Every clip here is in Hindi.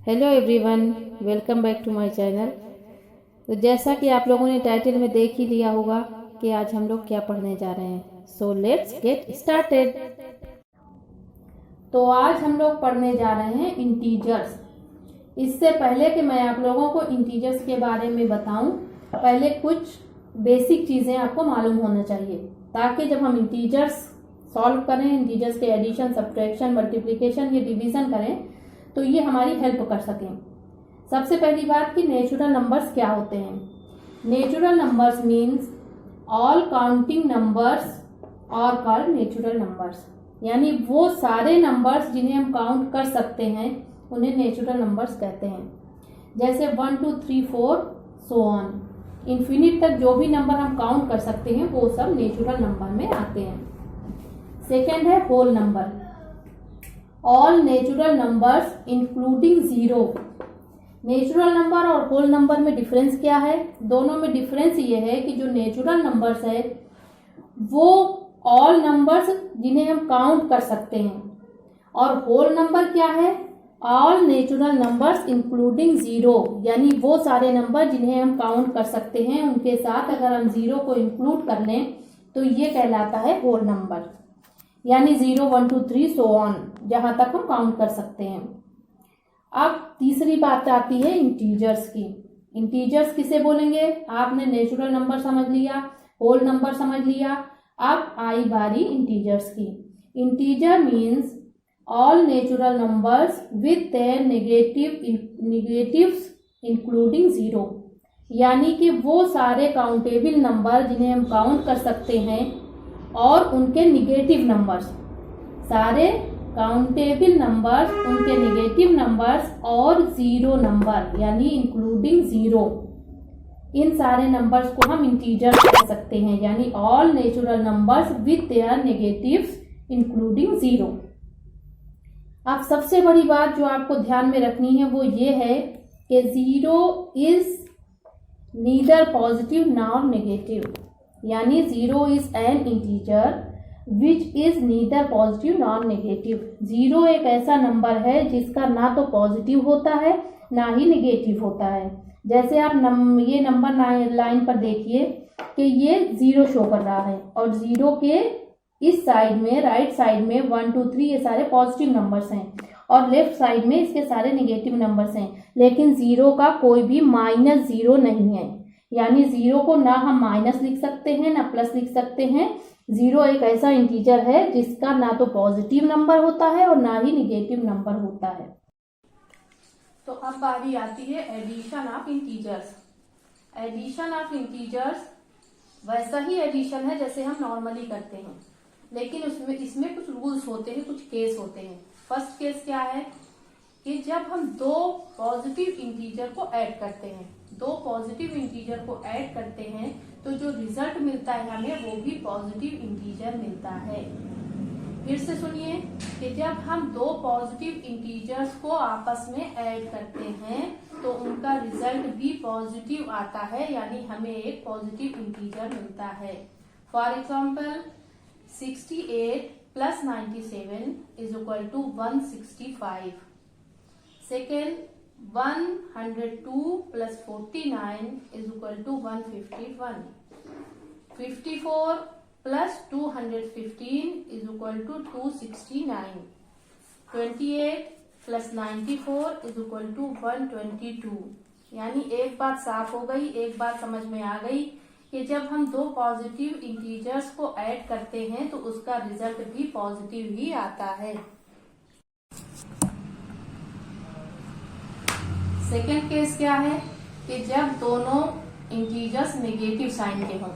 Hello everyone, welcome back to my channel. तो जैसा कि आप लोगों ने टाइटल में देख ही लिया होगा कि आज हम लोग क्या पढ़ने जा रहे हैं। So let's get started. तो आज हम लोग पढ़ने जा रहे हैं इंटीजर्स। इससे पहले कि मैं आप लोगों को इंटीजर्स के बारे में बताऊं, पहले कुछ बेसिक चीज़ें आपको मालूम होना चाहिए, ताकि जब हम इंटीजर्स सॉल्व करें, इंटीजर्स के एडिशन, सब्ट्रैक्शन, मल्टीप्लिकेशन या डिवीजन करें तो ये हमारी हेल्प कर सकें। सबसे पहली बात कि नेचुरल नंबर्स क्या होते हैं। Natural numbers means all counting numbers और कॉल्ड नेचुरल नंबर्स, यानी वो सारे नंबर्स जिन्हें हम काउंट कर सकते हैं उन्हें नेचुरल नंबर्स कहते हैं। जैसे 1 2 3 4 सो ऑन, इन्फिनिट तक जो भी नंबर हम काउंट कर सकते हैं वो सब नेचुरल नंबर में आते हैं। सेकेंड है whole number. All natural numbers including zero. Natural number और होल नंबर में डिफरेंस क्या है? दोनों में डिफरेंस ये है कि जो नेचुरल नंबर्स है वो ऑल नंबर्स जिन्हें हम काउंट कर सकते हैं, और होल नंबर क्या है? All natural numbers including zero, यानी वो सारे नंबर जिन्हें हम काउंट कर सकते हैं उनके साथ अगर हम जीरो को इंक्लूड कर लें तो ये कहलाता है होल नंबर, यानी 0 1 2 3 सो ऑन, जहां तक हम काउंट कर सकते हैं। अब तीसरी बात आती है इंटीजर्स की। इंटीजर्स किसे बोलेंगे? आपने नेचुरल नंबर समझ लिया, होल नंबर समझ लिया, अब आई बारी इंटीजर्स की। Integer means all natural numbers with their negatives including zero, यानी कि वो सारे काउंटेबल नंबर जिन्हें हम काउंट कर सकते हैं और उनके निगेटिव नंबर्स, सारे काउंटेबल नंबर्स, उनके निगेटिव नंबर्स और जीरो नंबर यानी इंक्लूडिंग जीरो, इन सारे नंबर्स को हम इंटीजर्स कह सकते हैं, यानी all natural numbers with their negatives including zero. अब सबसे बड़ी बात जो आपको ध्यान में रखनी है वो ये है कि zero is neither positive nor negative, यानी zero is an integer which is neither positive nor negative. Zero एक ऐसा नंबर है जिसका ना तो पॉजिटिव होता है ना ही नेगेटिव होता है। जैसे आप ये नंबर लाइन पर देखिए कि ये जीरो शो कर रहा है और जीरो के इस साइड में, राइट साइड में 1 2 3 ये सारे पॉजिटिव नंबर्स हैं और लेफ्ट साइड में इसके सारे नेगेटिव नंबर्स हैं, लेकिन जीरो का कोई भी माइनस जीरो नहीं है, यानी जीरो को ना हम माइनस लिख सकते हैं ना प्लस लिख सकते हैं। जीरो एक ऐसा इंटीजर है जिसका ना तो पॉजिटिव नंबर होता है और ना ही निगेटिव नंबर होता है। तो अब बारी आती है addition of integers. Addition of integers वैसा ही एडिशन है जैसे हम नॉर्मली करते हैं, लेकिन इसमें कुछ रूल्स होते हैं, कुछ केस होते हैं। फर्स्ट केस क्या है कि जब हम दो पॉजिटिव इंटीजर को ऐड करते हैं, दो पॉजिटिव इंटीजर को ऐड करते हैं तो जो रिजल्ट मिलता है हमें वो भी पॉजिटिव इंटीजर मिलता है। फिर से सुनिए कि जब हम दो पॉजिटिव इंटीजर्स को आपस में ऐड करते हैं तो उनका रिजल्ट भी पॉजिटिव आता है, यानी हमें एक पॉजिटिव इंटीजर मिलता है। For example 68 plus 97 is equal to 165। Second 102 plus 49 is equal to 151। 54 plus 215 is equal to 269। 28 plus 94 is equal to 122। यानी एक बात साफ हो गई, एक बात समझ में आ गई कि जब हम दो पॉजिटिव इंटीजर्स को ऐड करते हैं तो उसका रिजल्ट भी पॉजिटिव ही आता है। सेकेंड केस क्या है कि जब दोनों इंटीजर्स नेगेटिव साइन के हों।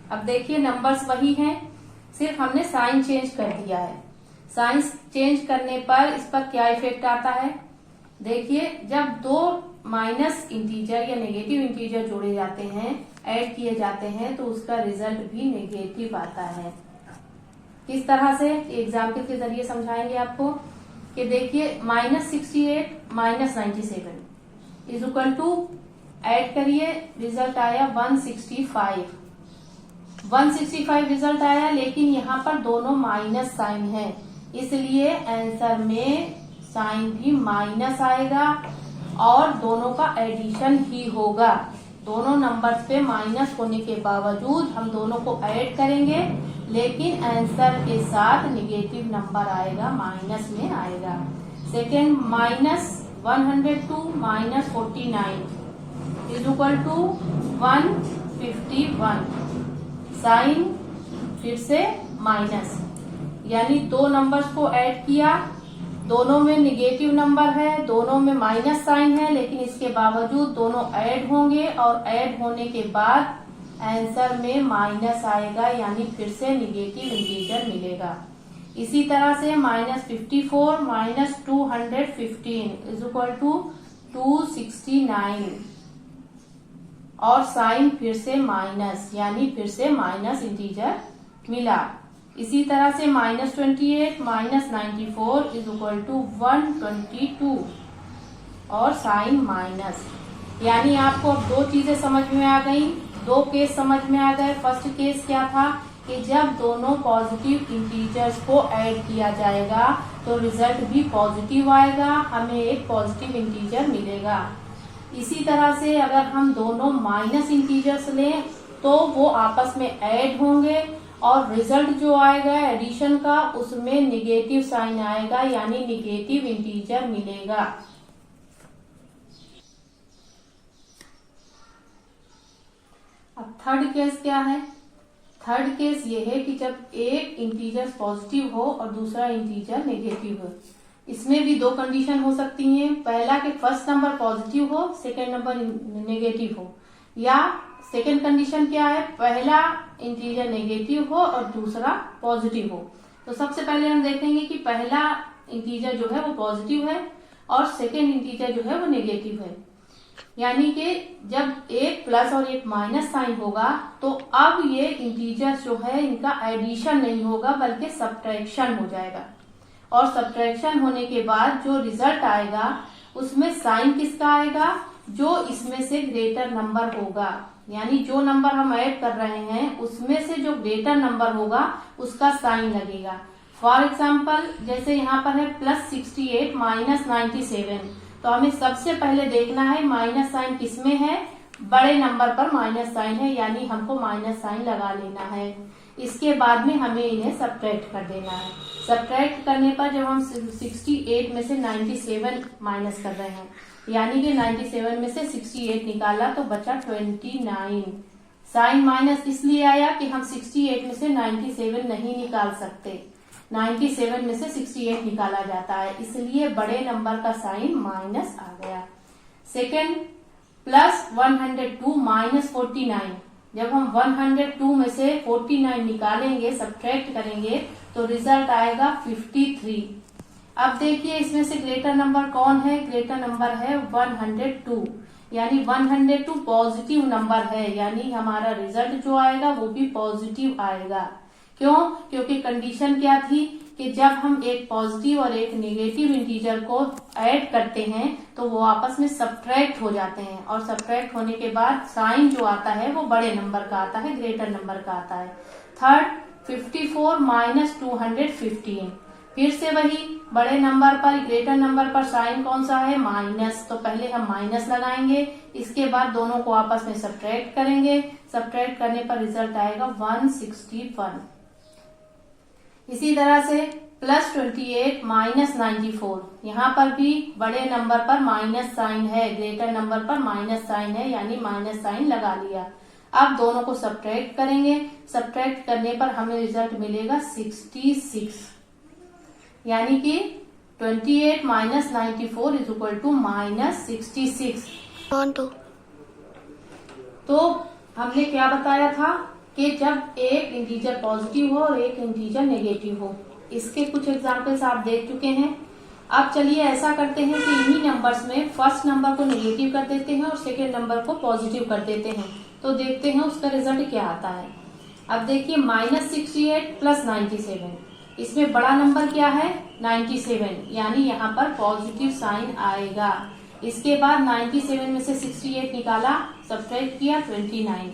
अब देखिए नंबर्स वही हैं, सिर्फ हमने साइन चेंज कर दिया है। साइन चेंज करने पर इस पर क्या इफेक्ट आता है? देखिए जब दो माइनस इंटीजर या नेगेटिव इंटीजर जोड़े जाते हैं, ऐड किए जाते हैं तो उसका रिजल्ट भी नेगेटिव आता है। किस तरह से? एग्जाम्पल के जरिए समझाएंगे आपको कि देखिए -68 minus 97 is equal to, add करिए, रिजल्ट आया 165। 165 रिजल्ट आया, लेकिन यहाँ पर दोनों माइनस साइन है, इसलिए आंसर में साइन भी माइनस आएगा। और दोनों का एडिशन ही होगा। दोनों नंबर्स पे माइनस होने के बावजूद हम दोनों को ऐड करेंगे, लेकिन आंसर के साथ निगेटिव नंबर आएगा, माइनस में आएगा। सेकेंड, -102 - 49 = 151। साइन फिर से माइनस, यानी दो नंबर्स को ऐड किया, दोनों में निगेटिव नंबर है, दोनों में माइनस साइन है, लेकिन इसके बावजूद दोनों ऐड होंगे और ऐड होने के बाद आंसर में माइनस आएगा, यानी फिर से निगेटिव इंटीजर मिलेगा। इसी तरह से -54 - 215 = 269 और साइन फिर से माइनस, यानी फिर से माइनस इंटीजर मिला। इसी तरह से -28 - 94 = 122 और साइन माइनस, यानी आपको अब दो चीजें समझ में आ गई, दो केस समझ में आ गए। फर्स्ट केस क्या था कि जब दोनों पॉजिटिव इंटीजर्स को ऐड किया जाएगा तो रिजल्ट भी पॉजिटिव आएगा, हमें एक पॉजिटिव इंटीजर मिलेगा। इसी तरह से अगर हम दोनों माइनस इंटीजर्स लें तो वो आपस में ऐड होंगे और रिजल्ट जो आएगा एडिशन का, उसमें निगेटिव साइन आएगा, यानी निगेटिव इंटीजर मिलेगा। अब थर्ड केस क्या है? थर्ड केस ये है कि जब एक इंटीजर पॉजिटिव हो और दूसरा इंटीजर नेगेटिव हो। इसमें भी दो कंडीशन हो सकती हैं। पहला कि फर्स्ट नंबर पॉजिटिव हो, सेकेंड नंबर नेगेटिव हो, या सेकेंड कंडीशन क्या है, पहला इंटीजर नेगेटिव हो और दूसरा पॉजिटिव हो। तो सबसे पहले हम देखेंगे कि पहला इंटीजर जो है वो पॉजिटिव है और सेकेंड इंटीजर जो है वो नेगेटिव है, यानी कि जब एक प्लस और एक माइनस साइन होगा तो अब ये इंटीजर जो है इनका एडिशन नहीं होगा बल्कि सब्ट्रैक्शन हो जाएगा, और सब्ट्रैक्शन होने के बाद जो रिजल्ट आएगा उसमें साइन किसका आएगा, जो इसमें से ग्रेटर नंबर होगा, यानी जो नंबर हम ऐड कर रहे हैं उसमें से जो ग्रेटर नंबर होगा उसका साइन लगेगा। फॉर एग्जाम्पल जैसे यहाँ पर है +68 - 97, तो हमें सबसे पहले देखना है माइनस साइन किसमें है, बड़े नंबर पर माइनस साइन है, यानी हमको माइनस साइन लगा लेना है। इसके बाद में हमें इन्हें सब्ट्रैक्ट कर देना है। सब्ट्रैक्ट करने पर जब हम 68 में से 97 माइनस कर रहे हैं, यानी कि 97 में से 68 निकाला तो बचा 29। साइन माइनस इसलिए आया कि हम 68 में से 97 नहीं निकाल सकते, 97 में से 68 निकाला जाता है, इसलिए बड़े नंबर का साइन माइनस आ गया। सेकेंड, +102 - 49, जब हम 102 में से 49 निकालेंगे, सब्ट्रैक्ट करेंगे तो रिजल्ट आएगा 53। अब देखिए इसमें से ग्रेटर नंबर कौन है, ग्रेटर नंबर है 102, यानी 102 पॉजिटिव नंबर है, यानी हमारा रिजल्ट जो आएगा वो भी पॉजिटिव आएगा। क्यों? क्योंकि कंडीशन क्या थी कि जब हम एक पॉजिटिव और एक नेगेटिव इंटीजर को ऐड करते हैं तो वो आपस में सब्ट्रैक्ट हो जाते हैं, और सब्ट्रैक्ट होने के बाद साइन जो आता है वो बड़े नंबर का आता है, ग्रेटर नंबर का आता है। थर्ड, 54 - 215, फिर से वही बड़े नंबर पर ग्रेटर नंबर पर साइन कौन सा है, माइनस, तो पहले हम माइनस लगाएंगे, इसके बाद दोनों को आपस में सब्ट्रैक्ट करेंगे, सब्ट्रैक्ट करने पर रिजल्ट आएगा 161। इसी तरह से +28 - 94, यहाँ पर भी बड़े नंबर पर माइनस साइन है, ग्रेटर नंबर पर माइनस साइन है, यानी माइनस साइन लगा लिया। अब दोनों को सब्ट्रैक्ट करेंगे, सब्ट्रैक्ट करने पर हमें रिजल्ट मिलेगा 66, यानी कि 28 - 94 = -66। तो हमने क्या बताया था कि जब एक इंटीजर पॉजिटिव हो और एक इंटीजर नेगेटिव हो, इसके कुछ एग्जाम्पल्स आप देख चुके हैं। अब चलिए ऐसा करते हैं कि इन्हीं नंबर्स में फर्स्ट नंबर को नेगेटिव कर देते हैं और सेकेंड नंबर को पॉजिटिव कर देते हैं, तो देखते हैं उसका रिजल्ट क्या आता है। अब देखिए -68 + 97, इसमें बड़ा नंबर क्या है, 97, यानी यहाँ पर पॉजिटिव साइन आएगा। इसके बाद 97 में से 68 निकाला, सब्ट्रैक्ट किया, 29।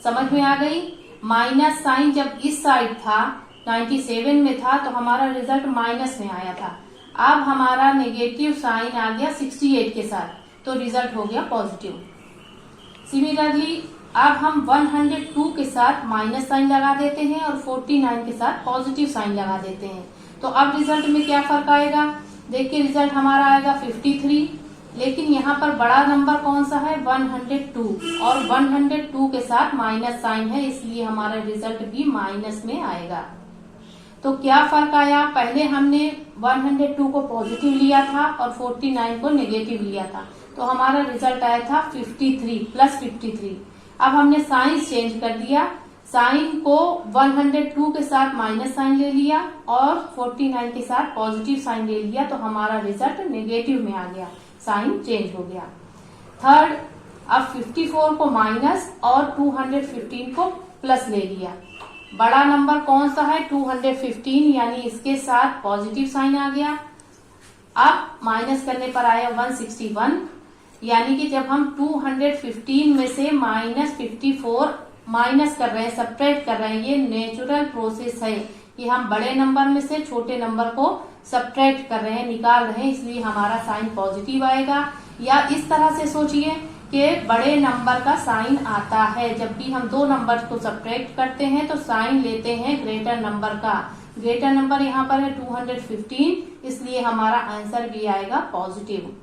समझ में आ गई? माइनस साइन जब इस साइड था, 97 में था, तो हमारा रिजल्ट माइनस में आया था। अब हमारा नेगेटिव साइन आ गया 68 के साथ, तो रिजल्ट हो गया पॉजिटिव। सिमिलरली अब हम 102 के साथ माइनस साइन लगा देते हैं और 49 के साथ पॉजिटिव साइन लगा देते हैं। तो अब रिजल्ट में क्या फर्क आएगा, देखिए रिजल्ट हमारा आएगा 53, लेकिन यहाँ पर बड़ा नंबर कौन सा है 102, और 102 के साथ माइनस साइन है, इसलिए हमारा रिजल्ट भी माइनस में आएगा। तो क्या फर्क आया, पहले हमने 102 को पॉजिटिव लिया था और 49 को नेगेटिव लिया था, तो हमारा रिजल्ट आया था 53 प्लस 53। अब हमने साइन चेंज कर दिया, साइन को 102 के साथ माइनस साइन ले लिया और 49 के साथ पॉजिटिव साइन ले लिया, तो हमारा रिजल्ट नेगेटिव में आ गया, साइन चेंज हो गया। थर्ड, अब 54 को माइनस और 215 को प्लस ले लिया। बड़ा नंबर कौन सा है 215, यानी इसके साथ पॉजिटिव साइन आ गया। अब माइनस करने पर आया 161, यानी कि जब हम 215 में से -54 माइनस कर रहे हैं, सब्ट्रैक्ट कर रहे हैं, ये नेचुरल प्रोसेस है कि हम बड़े नंबर में से छोटे नंबर को सब्ट्रैक्ट कर रहे हैं, निकाल रहे हैं, इसलिए हमारा साइन पॉजिटिव आएगा। या इस तरह से सोचिए कि बड़े नंबर का साइन आता है जब भी हम दो नंबर को सब्ट्रैक्ट करते हैं, तो साइन लेते हैं ग्रेटर नंबर का। ग्रेटर नंबर यहाँ पर है 215, इसलिए हमारा आंसर भी आएगा पॉजिटिव।